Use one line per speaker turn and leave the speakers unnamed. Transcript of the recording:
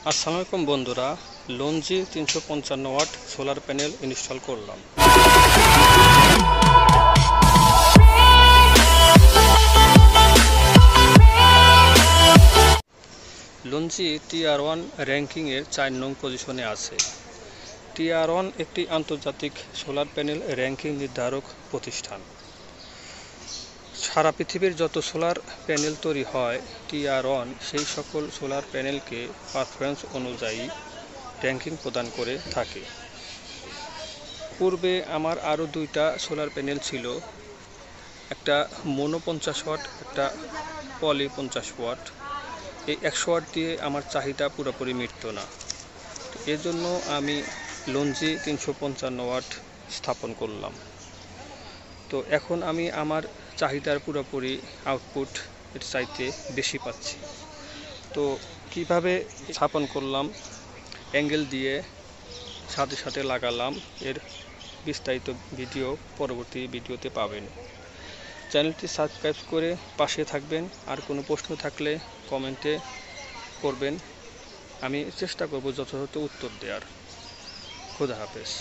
আসসালামু আলাইকুম বন্ধুরা, Longi 355 watt solar panel install করলাম। লঞ্জি TR1 র্যাঙ্কিংয়ের 4 নং পজিশনে আছে। TR1 একটি আন্তর্জাতিক সোলার প্যানেল র্যাঙ্কিং নির্ধারক প্রতিষ্ঠান। সারা পৃথিবীর যত সোলার প্যানেল তৈরি হয়, TR1 সেই সকল সোলার প্যানেলকে পারফরম্যান্স অনুযায়ী র্যাঙ্কিং প্রদান করে থাকে। পূর্বে আমার আরও 2টা সোলার প্যানেল ছিল, একটা মোনো 50 ওয়াট, একটা পলি 50 ওয়াট। এই 100 ওয়াট দিয়ে আমার চাহিদা পুরোপুরি মিটত না, এজন্য আমি লঞ্জি 355 ওয়াট স্থাপন করলাম। তো এখন আমি আমার চাহিদার পুরোপুরি আউটপুট এর চাইতে বেশি পাচ্ছি। তো কিভাবে স্থাপন করলাম, অ্যাঙ্গেল দিয়ে সাথে সাথে লাগালাম, এর বিস্তারিত ভিডিও পরবর্তী ভিডিওতে পাবেন। চ্যানেলটি সাবস্ক্রাইব করে পাশে থাকবেন। আর কোনো প্রশ্ন থাকলে কমেন্টে করবেন, আমি চেষ্টা করব যথাযথ উত্তর দেওয়ার। খোদা হাফেজ।